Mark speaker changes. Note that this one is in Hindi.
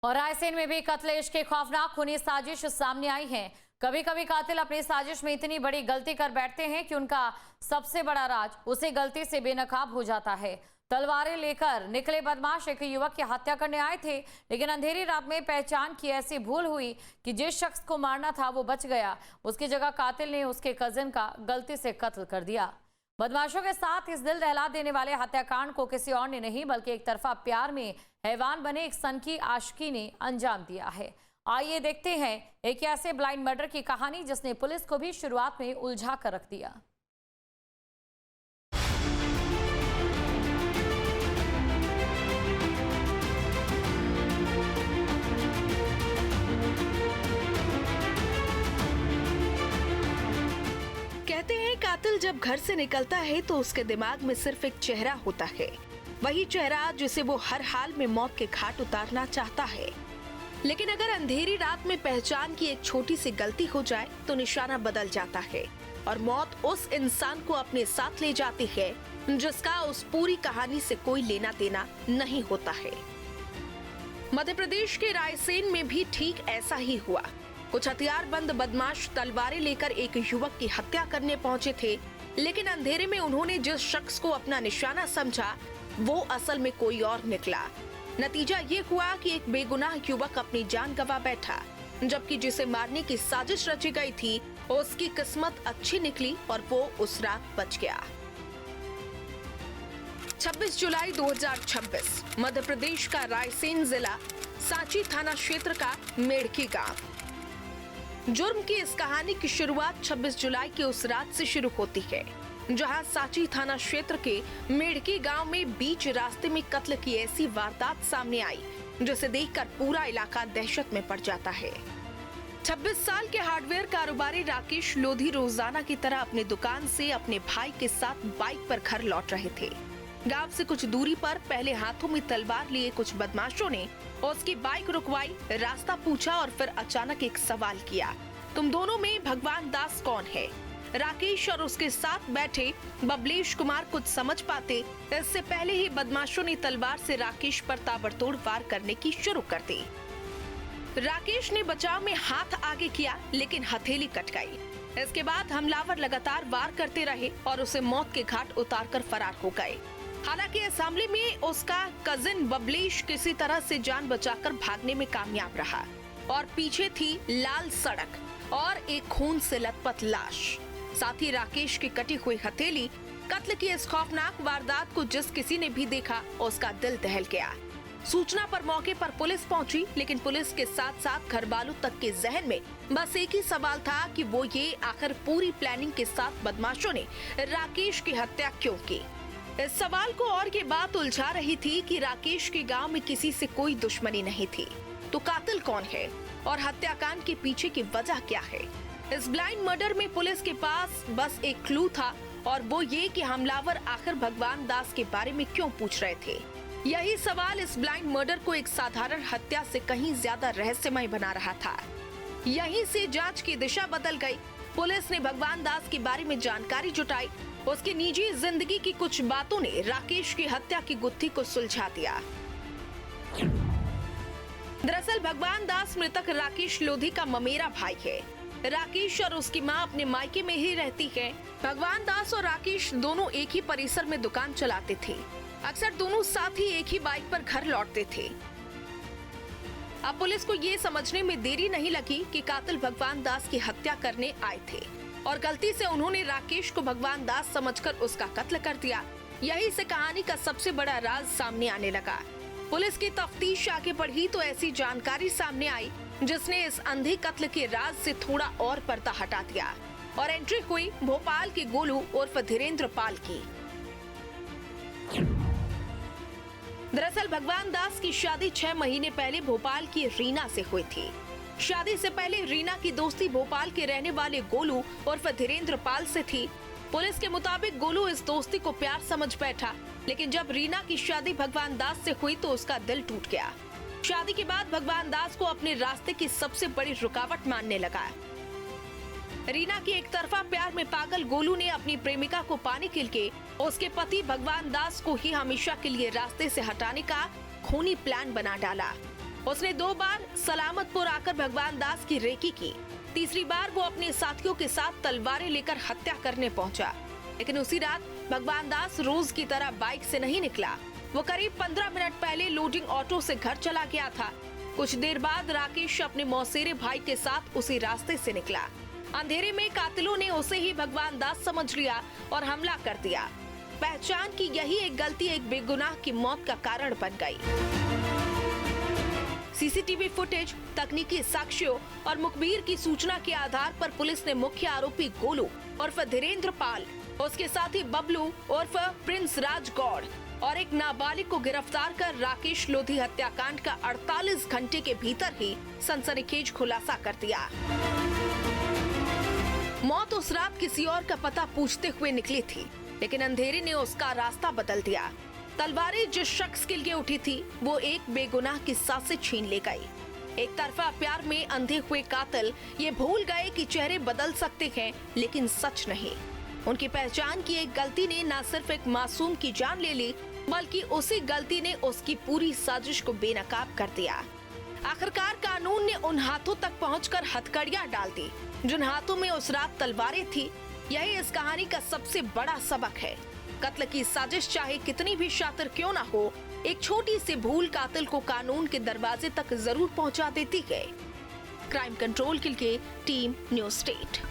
Speaker 1: और रायसेन में भी कत्लेश के खौफनाक खूनी साजिश सामने आई है। कभी कभी कातिल अपनी साजिश में इतनी बड़ी गलती कर बैठते हैं कि उनका सबसे बड़ा राज उसी गलती से बेनकाब हो जाता है। तलवारें लेकर निकले बदमाश एक युवक की हत्या करने आए थे, लेकिन अंधेरी रात में पहचान की ऐसी भूल हुई कि जिस शख्स को मारना था वो बच गया। उसकी जगह कातिल ने उसके कजिन का गलती से कत्ल कर दिया। बदमाशों के साथ इस दिल दहला देने वाले हत्याकांड को किसी और ने नहीं बल्कि एक तरफा प्यार में हैवान बने एक सनकी आशिकी ने अंजाम दिया है। आइए देखते हैं एक ऐसे ब्लाइंड मर्डर की कहानी जिसने पुलिस को भी शुरुआत में उलझा कर रख दिया।
Speaker 2: कहते हैं कातिल जब घर से निकलता है तो उसके दिमाग में सिर्फ एक चेहरा होता है, वही चेहरा जिसे वो हर हाल में मौत के घाट उतारना चाहता है। लेकिन अगर अंधेरी रात में पहचान की एक छोटी सी गलती हो जाए तो निशाना बदल जाता है और मौत उस इंसान को अपने साथ ले जाती है जिसका उस पूरी कहानी से कोई लेना देना नहीं होता है। मध्य प्रदेश के रायसेन में भी ठीक ऐसा ही हुआ। कुछ हथियारबंद बदमाश तलवारें लेकर एक युवक की हत्या करने पहुंचे थे, लेकिन अंधेरे में उन्होंने जिस शख्स को अपना निशाना समझा वो असल में कोई और निकला। नतीजा ये हुआ कि एक बेगुनाह युवक अपनी जान गंवा बैठा, जबकि जिसे मारने की साजिश रची गई थी उसकी किस्मत अच्छी निकली और वो उस रात बच गया। 26 जुलाई 2026 मध्य प्रदेश का रायसेन जिला सांची थाना क्षेत्र का मेढ़की गांव। जुर्म की इस कहानी की शुरुआत 26 जुलाई की उस रात से शुरू होती है जहां सांची थाना क्षेत्र के मेढ़की गांव में बीच रास्ते में कत्ल की ऐसी वारदात सामने आई जिसे देखकर पूरा इलाका दहशत में पड़ जाता है। 26 साल के हार्डवेयर कारोबारी राकेश लोधी रोजाना की तरह अपनी दुकान से अपने भाई के साथ बाइक पर घर लौट रहे थे। गांव से कुछ दूरी पर पहले हाथों में तलवार लिए कुछ बदमाशों ने उसकी बाइक रुकवाई, रास्ता पूछा और फिर अचानक एक सवाल किया, तुम दोनों में भगवान दास कौन है? राकेश और उसके साथ बैठे बबलेश कुमार कुछ समझ पाते इससे पहले ही बदमाशों ने तलवार से राकेश पर ताबड़तोड़ वार करने की शुरू कर दी। राकेश ने बचाव में हाथ आगे किया लेकिन हथेली कट गई। इसके बाद हमलावर लगातार वार करते रहे और उसे मौत के घाट उतारकर फरार हो गए। हालांकि इस हमले में उसका कजिन बबलेश किसी तरह से जान बचाकर भागने में कामयाब रहा और पीछे थी लाल सड़क और एक खून से लथपथ लाश, साथ ही राकेश की कटी हुई हथेली। कत्ल की इस खौफनाक वारदात को जिस किसी ने भी देखा उसका दिल दहल गया। सूचना पर मौके पर पुलिस पहुंची, लेकिन पुलिस के साथ साथ घर वालों तक के जहन में बस एक ही सवाल था कि वो ये आखिर पूरी प्लानिंग के साथ बदमाशों ने राकेश की हत्या क्यों की। इस सवाल को और ये बात उलझा रही थी कि राकेश के गांव में किसी से कोई दुश्मनी नहीं थी, तो कातिल कौन है और हत्याकांड के पीछे की वजह क्या है? इस ब्लाइंड मर्डर में पुलिस के पास बस एक क्लू था और वो ये कि हमलावर आखिर भगवान दास के बारे में क्यों पूछ रहे थे। यही सवाल इस ब्लाइंड मर्डर को एक साधारण हत्या से कहीं ज्यादा रहस्यमय बना रहा था। यहीं से जांच की दिशा बदल गई। पुलिस ने भगवान दास के बारे में जानकारी जुटाई। उसकी निजी जिंदगी की कुछ बातों ने राकेश की हत्या की गुत्थी को सुलझा दिया। दरअसल भगवान दास मृतक राकेश लोधी का ममेरा भाई है। राकेश और उसकी मां अपने मायके में ही रहती है। भगवान दास और राकेश दोनों एक ही परिसर में दुकान चलाते थे। अक्सर दोनों साथ ही एक ही बाइक पर घर लौटते थे। अब पुलिस को ये समझने में देरी नहीं लगी कि कातिल भगवान दास की हत्या करने आए थे और गलती से उन्होंने राकेश को भगवान दास समझकर उसका कत्ल कर दिया। यही से कहानी का सबसे बड़ा राज सामने आने लगा। पुलिस की तफ्तीश आगे बढ़ी तो ऐसी जानकारी सामने आई जिसने इस अंधे कत्ल के राज से थोड़ा और पर्दा हटा दिया और एंट्री हुई भोपाल के गोलू उर्फ धीरेन्द्र पाल की। दरअसल भगवान दास की शादी 6 महीने पहले भोपाल की रीना से हुई थी। शादी से पहले रीना की दोस्ती भोपाल के रहने वाले गोलू उर्फ धीरेन्द्र पाल से थी। पुलिस के मुताबिक गोलू इस दोस्ती को प्यार समझ बैठा, लेकिन जब रीना की शादी भगवान दास से हुई तो उसका दिल टूट गया। शादी के बाद भगवान दास को अपने रास्ते की सबसे बड़ी रुकावट मानने लगा। रीना की एक तरफा प्यार में पागल गोलू ने अपनी प्रेमिका को पाने के लिए उसके पति भगवान दास को ही हमेशा के लिए रास्ते से हटाने का खूनी प्लान बना डाला। उसने 2 बार सलामतपुर आकर भगवान दास की रेकी की। तीसरी बार वो अपने साथियों के साथ तलवारें लेकर हत्या करने पहुंचा। लेकिन उसी रात भगवान दास रोज की तरह बाइक से नहीं निकला। वो करीब 15 मिनट पहले लोडिंग ऑटो से घर चला गया था। कुछ देर बाद राकेश अपने मौसेरे भाई के साथ उसी रास्ते से निकला। अंधेरे में कातिलों ने उसे ही भगवान दास समझ लिया और हमला कर दिया। पहचान की यही एक गलती एक बेगुनाह की मौत का कारण बन गई। सीसीटीवी फुटेज, तकनीकी साक्ष्यों और मुखबिर की सूचना के आधार पर पुलिस ने मुख्य आरोपी गोलू उर्फ धीरेन्द्र पाल, उसके साथी बबलू उर्फ प्रिंस राज गौड़ और एक नाबालिग को गिरफ्तार कर राकेश लोधी हत्याकांड का 48 घंटे के भीतर ही सनसनीखेज खुलासा कर दिया। मौत उस रात किसी और का पता पूछते हुए निकली थी, लेकिन अंधेरे ने उसका रास्ता बदल दिया। तलवारें जिस शख्स के लिए उठी थी, वो एक बेगुनाह की सांसें छीन ले गई। एक तरफा प्यार में अंधे हुए कातिल ये भूल गए कि चेहरे बदल सकते हैं, लेकिन सच नहीं। उनकी पहचान की एक गलती ने न सिर्फ एक मासूम की जान ले ली, बल्कि उसी गलती ने उसकी पूरी साजिश को बेनकाब कर दिया। आखिरकार कानून ने उन हाथों तक पहुंचकर हथकड़ियां डाल दी जिन हाथों में उस रात तलवारें थी। यही इस कहानी का सबसे बड़ा सबक है। कत्ल की साजिश चाहे कितनी भी शातिर क्यों ना हो, एक छोटी सी भूल कातिल को कानून के दरवाजे तक जरूर पहुंचा देती है। क्राइम कंट्रोल के लिए टीम न्यूज़ स्टेट।